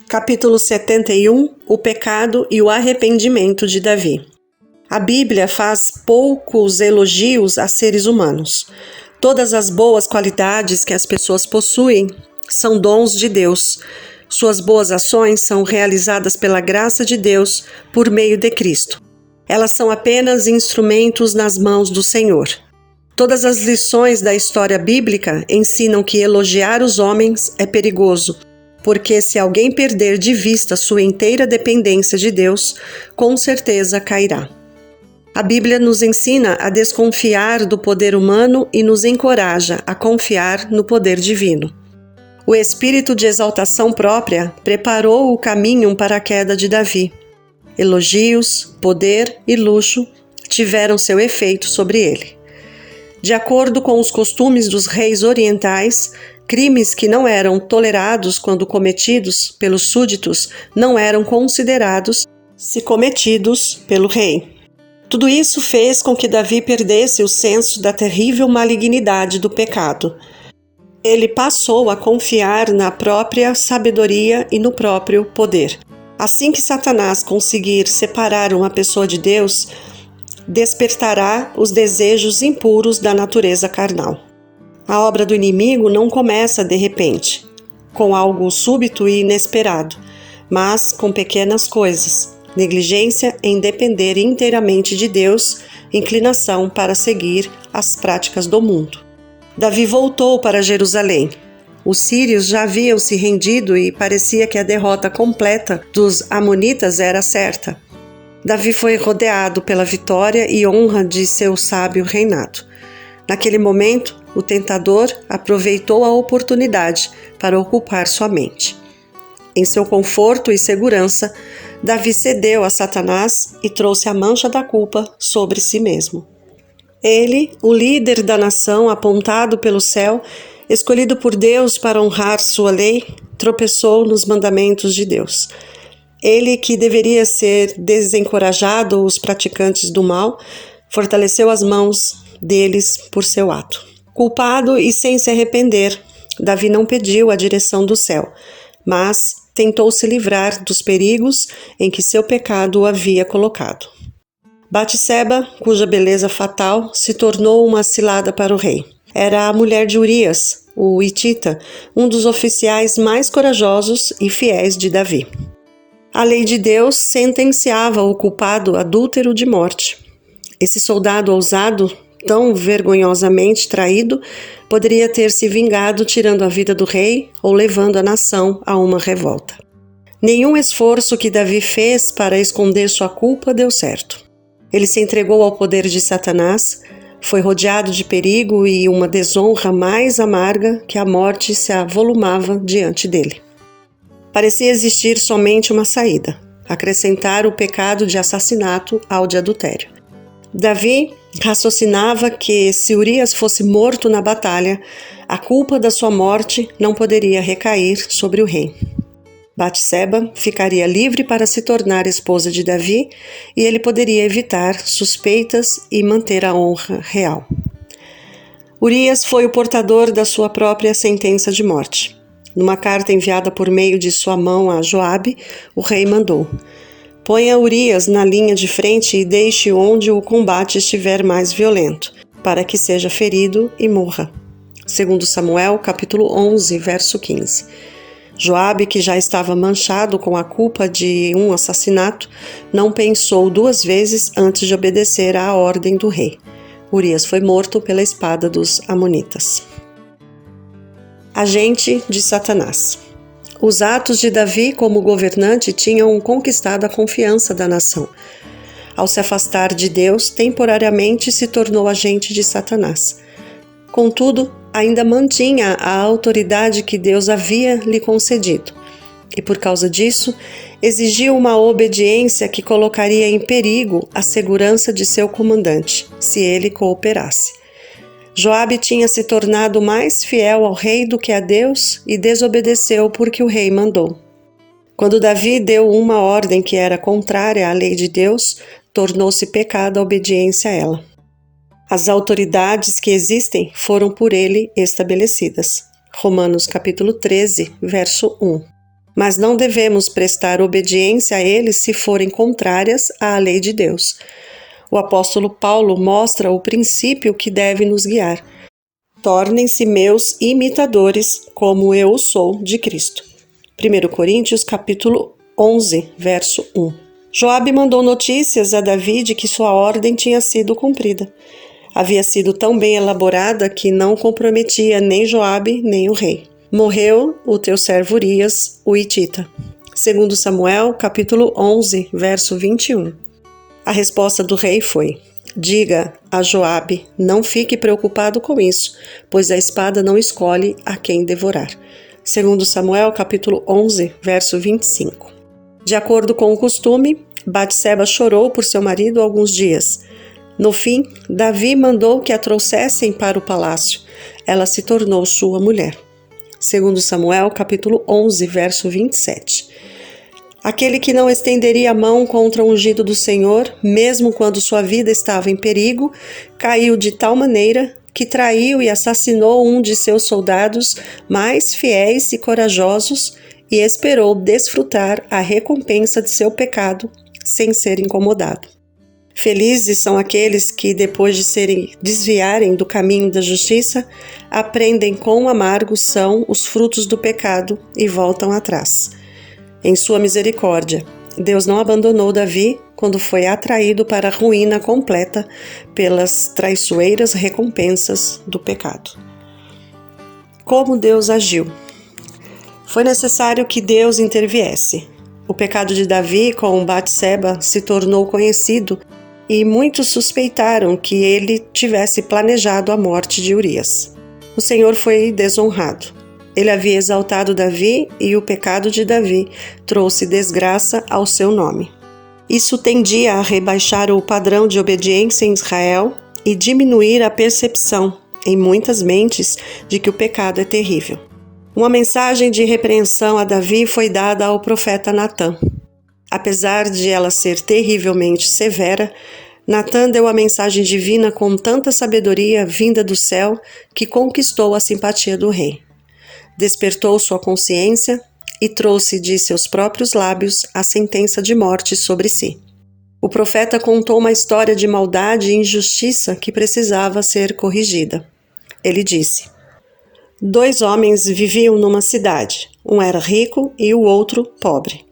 Capítulo 71 – O pecado e o arrependimento de Davi. A Bíblia faz poucos elogios a seres humanos. Todas as boas qualidades que as pessoas possuem são dons de Deus. Suas boas ações são realizadas pela graça de Deus por meio de Cristo. Elas são apenas instrumentos nas mãos do Senhor. Todas as lições da história bíblica ensinam que elogiar os homens é perigoso, porque se alguém perder de vista sua inteira dependência de Deus, com certeza cairá. A Bíblia nos ensina a desconfiar do poder humano e nos encoraja a confiar no poder divino. O espírito de exaltação própria preparou o caminho para a queda de Davi. Elogios, poder e luxo tiveram seu efeito sobre ele. De acordo com os costumes dos reis orientais, crimes que não eram tolerados quando cometidos pelos súditos não eram considerados se cometidos pelo rei. Tudo isso fez com que Davi perdesse o senso da terrível malignidade do pecado. Ele passou a confiar na própria sabedoria e no próprio poder. Assim que Satanás conseguir separar uma pessoa de Deus, despertará os desejos impuros da natureza carnal. A obra do inimigo não começa de repente, com algo súbito e inesperado, mas com pequenas coisas, negligência em depender inteiramente de Deus, inclinação para seguir as práticas do mundo. Davi voltou para Jerusalém. Os sírios já haviam se rendido e parecia que a derrota completa dos amonitas era certa. Davi foi rodeado pela vitória e honra de seu sábio reinado. Naquele momento, o tentador aproveitou a oportunidade para ocupar sua mente. Em seu conforto e segurança, Davi cedeu a Satanás e trouxe a mancha da culpa sobre si mesmo. Ele, o líder da nação apontado pelo céu, escolhido por Deus para honrar sua lei, tropeçou nos mandamentos de Deus. Ele, que deveria ser desencorajado os praticantes do mal, fortaleceu as mãos deles por seu ato. Culpado e sem se arrepender, Davi não pediu a direção do céu, mas tentou se livrar dos perigos em que seu pecado o havia colocado. Batseba, cuja beleza fatal se tornou uma cilada para o rei. Era a mulher de Urias, o hitita, um dos oficiais mais corajosos e fiéis de Davi. A lei de Deus sentenciava o culpado adúltero de morte. Esse soldado ousado, tão vergonhosamente traído, poderia ter se vingado tirando a vida do rei ou levando a nação a uma revolta. Nenhum esforço que Davi fez para esconder sua culpa deu certo. Ele se entregou ao poder de Satanás, foi rodeado de perigo e uma desonra mais amarga que a morte se avolumava diante dele. Parecia existir somente uma saída: acrescentar o pecado de assassinato ao de adultério. Davi raciocinava que, se Urias fosse morto na batalha, a culpa da sua morte não poderia recair sobre o rei. Batseba ficaria livre para se tornar esposa de Davi e ele poderia evitar suspeitas e manter a honra real. Urias foi o portador da sua própria sentença de morte. Numa carta enviada por meio de sua mão a Joabe, o rei mandou: ponha Urias na linha de frente e deixe onde o combate estiver mais violento, para que seja ferido e morra. 2 Samuel, capítulo 11, verso 15. Joabe, que já estava manchado com a culpa de um assassinato, não pensou duas vezes antes de obedecer à ordem do rei. Urias foi morto pela espada dos amonitas. Agente de Satanás. Os atos de Davi como governante tinham conquistado a confiança da nação. Ao se afastar de Deus, temporariamente se tornou agente de Satanás. Contudo, ainda mantinha a autoridade que Deus havia lhe concedido, e por causa disso, exigiu uma obediência que colocaria em perigo a segurança de seu comandante, se ele cooperasse. Joabe tinha se tornado mais fiel ao rei do que a Deus e desobedeceu porque o rei mandou. Quando Davi deu uma ordem que era contrária à lei de Deus, tornou-se pecado a obediência a ela. As autoridades que existem foram por ele estabelecidas. Romanos capítulo 13, verso 1. mas não devemos prestar obediência a eles se forem contrárias à lei de Deus. O apóstolo Paulo mostra o princípio que deve nos guiar. Tornem-se meus imitadores, como eu sou de Cristo. 1 Coríntios capítulo 11, verso 1. Joabe mandou notícias a Davi de que sua ordem tinha sido cumprida. Havia sido tão bem elaborada que não comprometia nem Joabe nem o rei. Morreu o teu servo Urias, o hitita. 2 Samuel capítulo 11, verso 21. A resposta do rei foi: diga a Joabe, não fique preocupado com isso, pois a espada não escolhe a quem devorar. 2 Samuel, capítulo 11, verso 25. De acordo com o costume, Batseba chorou por seu marido alguns dias. No fim, Davi mandou que a trouxessem para o palácio. Ela se tornou sua mulher. 2 Samuel, capítulo 11, verso 27. Aquele que não estenderia a mão contra o ungido do Senhor, mesmo quando sua vida estava em perigo, caiu de tal maneira que traiu e assassinou um de seus soldados mais fiéis e corajosos e esperou desfrutar a recompensa de seu pecado sem ser incomodado. Felizes são aqueles que, depois de desviarem do caminho da justiça, aprendem quão amargos são os frutos do pecado e voltam atrás. Em sua misericórdia, Deus não abandonou Davi quando foi atraído para a ruína completa pelas traiçoeiras recompensas do pecado. Como Deus agiu? Foi necessário que Deus interviesse. O pecado de Davi com Batseba se tornou conhecido e muitos suspeitaram que ele tivesse planejado a morte de Urias. O Senhor foi desonrado. Ele havia exaltado Davi e o pecado de Davi trouxe desgraça ao seu nome. Isso tendia a rebaixar o padrão de obediência em Israel e diminuir a percepção em muitas mentes de que o pecado é terrível. Uma mensagem de repreensão a Davi foi dada ao profeta Natã. Apesar de ela ser terrivelmente severa, Natã deu a mensagem divina com tanta sabedoria vinda do céu que conquistou a simpatia do rei. Despertou sua consciência e trouxe de seus próprios lábios a sentença de morte sobre si. O profeta contou uma história de maldade e injustiça que precisava ser corrigida. Ele disse: 2 homens viviam numa cidade. Um era rico e o outro pobre.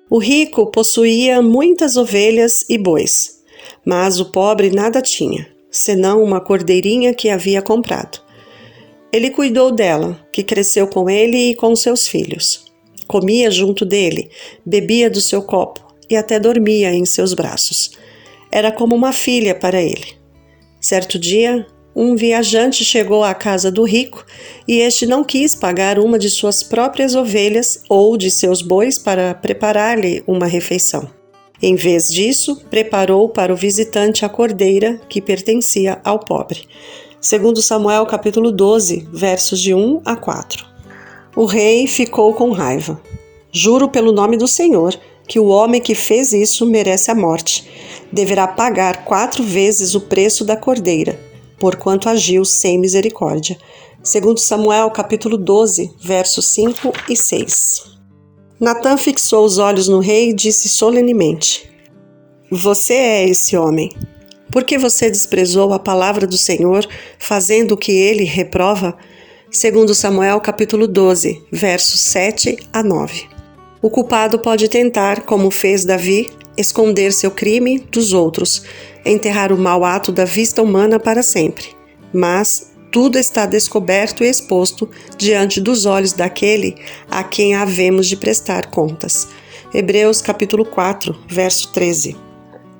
O rico possuía muitas ovelhas e bois, mas o pobre nada tinha, senão uma cordeirinha que havia comprado. Ele cuidou dela, que cresceu com ele e com seus filhos. Comia junto dele, bebia do seu copo e até dormia em seus braços. Era como uma filha para ele. Certo dia, um viajante chegou à casa do rico e este não quis pagar uma de suas próprias ovelhas ou de seus bois para preparar-lhe uma refeição. Em vez disso, preparou para o visitante a cordeira que pertencia ao pobre. 2 Samuel capítulo 12, versos de 1 a 4. O rei ficou com raiva. Juro pelo nome do Senhor que o homem que fez isso merece a morte. Deverá pagar 4 vezes o preço da cordeira, porquanto agiu sem misericórdia. 2 Samuel capítulo 12, versos 5 e 6. Natã fixou os olhos no rei e disse solenemente: Você é esse homem. Por que você desprezou a palavra do Senhor, fazendo o que ele reprova? 2 Samuel capítulo 12, versos 7 a 9. O culpado pode tentar, como fez Davi, esconder seu crime dos outros, enterrar o mau ato da vista humana para sempre. Mas tudo está descoberto e exposto diante dos olhos daquele a quem havemos de prestar contas. Hebreus capítulo 4, verso 13.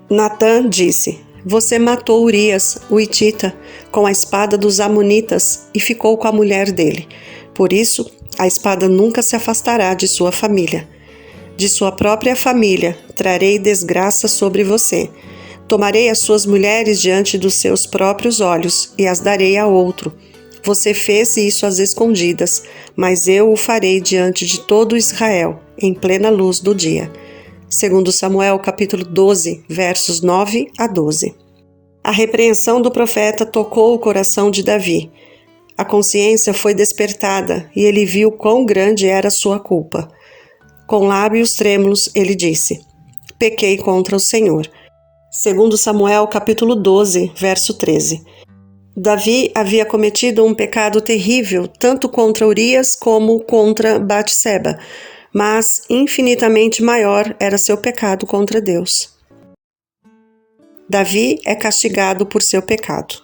Natã disse: Você matou Urias, o hitita, com a espada dos amonitas e ficou com a mulher dele. Por isso, a espada nunca se afastará de sua família. De sua própria família trarei desgraça sobre você. Tomarei as suas mulheres diante dos seus próprios olhos e as darei a outro. Você fez isso às escondidas, mas eu o farei diante de todo Israel, em plena luz do dia. 2 Samuel capítulo 12, versos 9 a 12. A repreensão do profeta tocou o coração de Davi. A consciência foi despertada e ele viu quão grande era sua culpa. Com lábios trêmulos, ele disse: pequei contra o Senhor. 2 Samuel capítulo 12, verso 13. Davi havia cometido um pecado terrível, tanto contra Urias como contra Batseba, mas infinitamente maior era seu pecado contra Deus. Davi é castigado por seu pecado.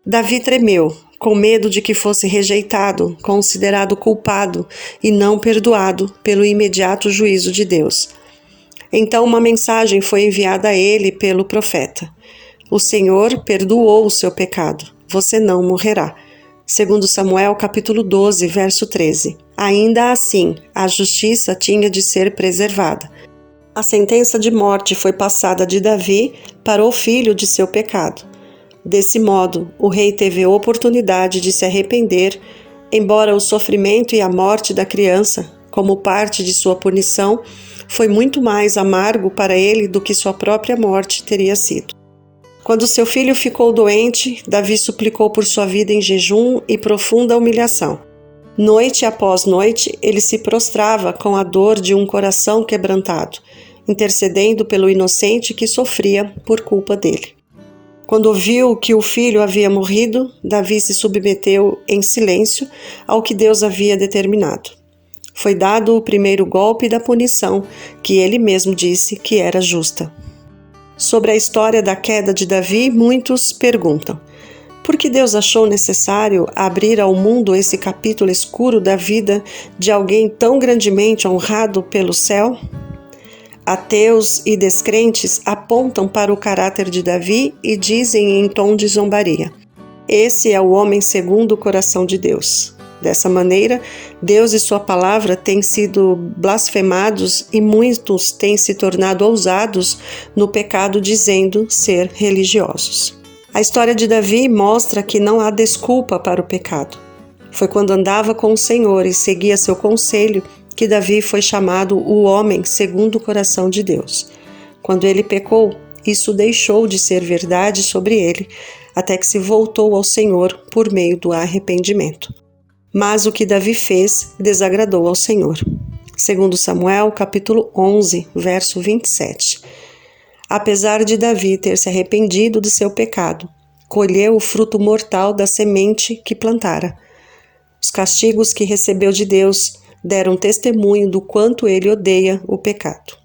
Davi tremeu, com medo de que fosse rejeitado, considerado culpado e não perdoado pelo imediato juízo de Deus. Então uma mensagem foi enviada a ele pelo profeta: o Senhor perdoou o seu pecado, você não morrerá. 2 Samuel capítulo 12, verso 13. Ainda assim, a justiça tinha de ser preservada. A sentença de morte foi passada de Davi para o filho de seu pecado. Desse modo, o rei teve a oportunidade de se arrepender, embora o sofrimento e a morte da criança, como parte de sua punição, foi muito mais amargo para ele do que sua própria morte teria sido. Quando seu filho ficou doente, Davi suplicou por sua vida em jejum e profunda humilhação. Noite após noite, ele se prostrava com a dor de um coração quebrantado, intercedendo pelo inocente que sofria por culpa dele. Quando viu que o filho havia morrido, Davi se submeteu em silêncio ao que Deus havia determinado. Foi dado o primeiro golpe da punição, que ele mesmo disse que era justa. Sobre a história da queda de Davi, muitos perguntam: por que Deus achou necessário abrir ao mundo esse capítulo escuro da vida de alguém tão grandemente honrado pelo céu? Ateus e descrentes apontam para o caráter de Davi e dizem em tom de zombaria: esse é o homem segundo o coração de Deus. Dessa maneira, Deus e sua palavra têm sido blasfemados e muitos têm se tornado ousados no pecado dizendo ser religiosos. A história de Davi mostra que não há desculpa para o pecado. Foi quando andava com o Senhor e seguia seu conselho que Davi foi chamado o homem segundo o coração de Deus. Quando ele pecou, isso deixou de ser verdade sobre ele, até que se voltou ao Senhor por meio do arrependimento. Mas o que Davi fez desagradou ao Senhor. 2 Samuel, capítulo 11, verso 27. Apesar de Davi ter se arrependido de seu pecado, colheu o fruto mortal da semente que plantara. Os castigos que recebeu de Deus deram testemunho do quanto ele odeia o pecado.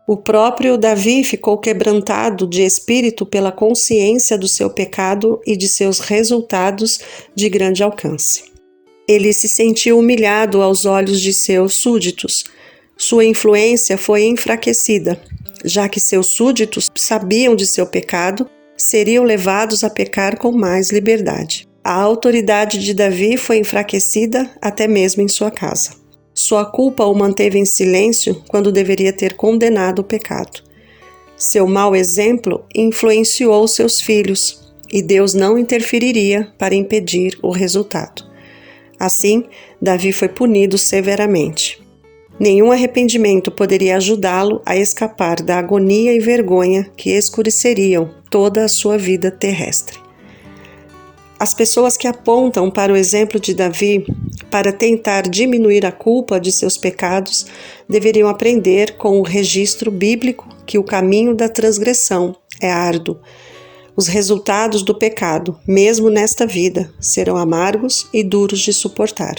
O próprio Davi ficou quebrantado de espírito pela consciência do seu pecado e de seus resultados de grande alcance. Ele se sentiu humilhado aos olhos de seus súditos. Sua influência foi enfraquecida, já que seus súditos sabiam de seu pecado, seriam levados a pecar com mais liberdade. A autoridade de Davi foi enfraquecida até mesmo em sua casa. Sua culpa o manteve em silêncio quando deveria ter condenado o pecado. Seu mau exemplo influenciou seus filhos, e Deus não interferiria para impedir o resultado. Assim, Davi foi punido severamente. Nenhum arrependimento poderia ajudá-lo a escapar da agonia e vergonha que escureceriam toda a sua vida terrestre. As pessoas que apontam para o exemplo de Davi para tentar diminuir a culpa de seus pecados deveriam aprender com o registro bíblico que o caminho da transgressão é árduo. Os resultados do pecado, mesmo nesta vida, serão amargos e duros de suportar.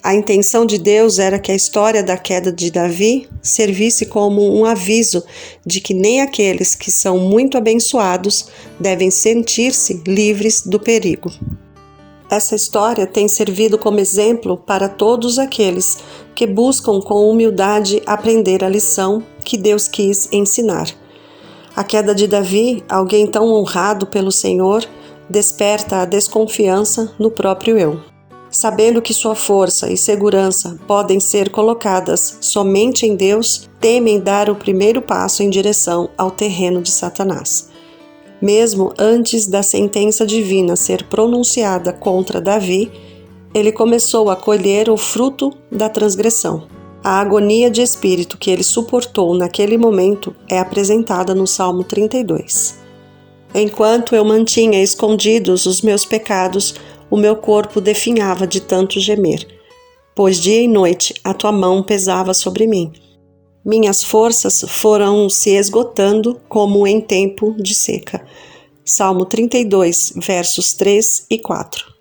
A intenção de Deus era que a história da queda de Davi servisse como um aviso de que nem aqueles que são muito abençoados devem sentir-se livres do perigo. Essa história tem servido como exemplo para todos aqueles que buscam com humildade aprender a lição que Deus quis ensinar. A queda de Davi, alguém tão honrado pelo Senhor, desperta a desconfiança no próprio eu. Sabendo que sua força e segurança podem ser colocadas somente em Deus, temem dar o primeiro passo em direção ao terreno de Satanás. Mesmo antes da sentença divina ser pronunciada contra Davi, ele começou a colher o fruto da transgressão. A agonia de espírito que ele suportou naquele momento é apresentada no Salmo 32. Enquanto eu mantinha escondidos os meus pecados, o meu corpo definhava de tanto gemer. pois dia e noite a tua mão pesava sobre mim. Minhas forças foram se esgotando como em tempo de seca. Salmo 32, versos 3 e 4.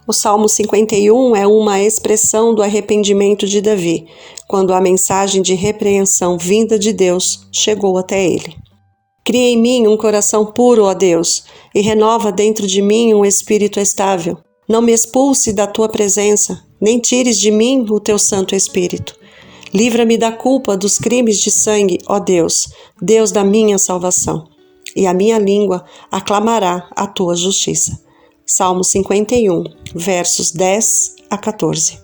O Salmo 51 é uma expressão do arrependimento de Davi, quando a mensagem de repreensão vinda de Deus chegou até ele. Cria em mim um coração puro, ó Deus, e renova dentro de mim um espírito estável. Não me expulse da tua presença, nem tires de mim o teu Santo Espírito. Livra-me da culpa dos crimes de sangue, ó Deus, Deus da minha salvação. E a minha língua aclamará a tua justiça. Salmo 51, versos 10 a 14.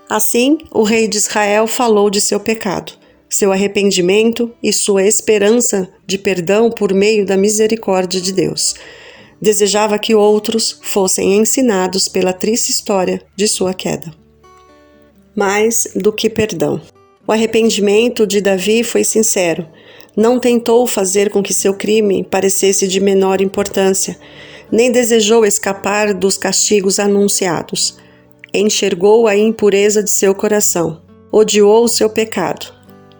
Assim, o rei de Israel falou de seu pecado, seu arrependimento e sua esperança de perdão por meio da misericórdia de Deus. Desejava que outros fossem ensinados pela triste história de sua queda. Mais do que perdão. O arrependimento de Davi foi sincero. Não tentou fazer com que seu crime parecesse de menor importância, nem desejou escapar dos castigos anunciados. Enxergou a impureza de seu coração, odiou o seu pecado.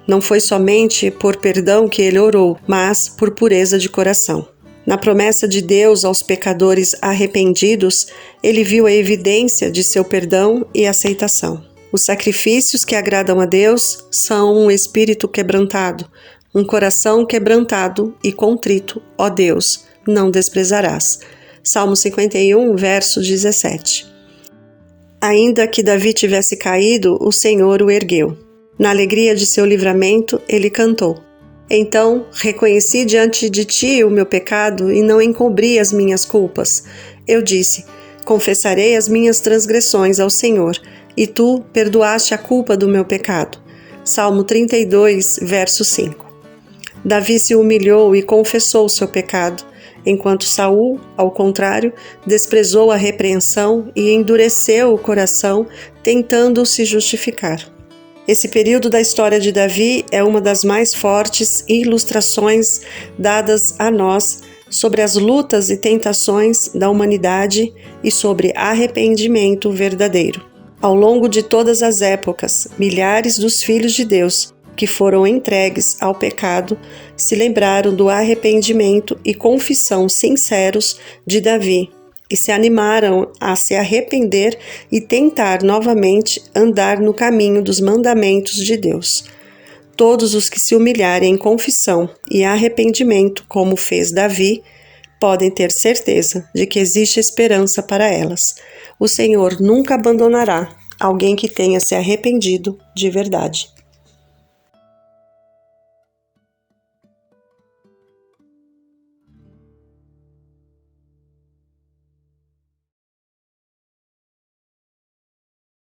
Não foi somente por perdão que ele orou, mas por pureza de coração. Na promessa de Deus aos pecadores arrependidos, ele viu a evidência de seu perdão e aceitação. Os sacrifícios que agradam a Deus são um espírito quebrantado, um coração quebrantado e contrito, ó Deus, não desprezarás. Salmo 51, verso 17. Ainda que Davi tivesse caído, o Senhor o ergueu. Na alegria de seu livramento, ele cantou. Então, reconheci diante de ti o meu pecado e não encobri as minhas culpas. Eu disse, confessarei as minhas transgressões ao Senhor, e tu perdoaste a culpa do meu pecado. Salmo 32, verso 5. Davi se humilhou e confessou o seu pecado, enquanto Saul, ao contrário, desprezou a repreensão e endureceu o coração, tentando se justificar. Esse período da história de Davi é uma das mais fortes ilustrações dadas a nós sobre as lutas e tentações da humanidade e sobre arrependimento verdadeiro. Ao longo de todas as épocas, milhares dos filhos de Deus que foram entregues ao pecado se lembraram do arrependimento e confissão sinceros de Davi e se animaram a se arrepender e tentar novamente andar no caminho dos mandamentos de Deus. Todos os que se humilharem em confissão e arrependimento, como fez Davi, podem ter certeza de que existe esperança para elas. O Senhor nunca abandonará alguém que tenha se arrependido de verdade.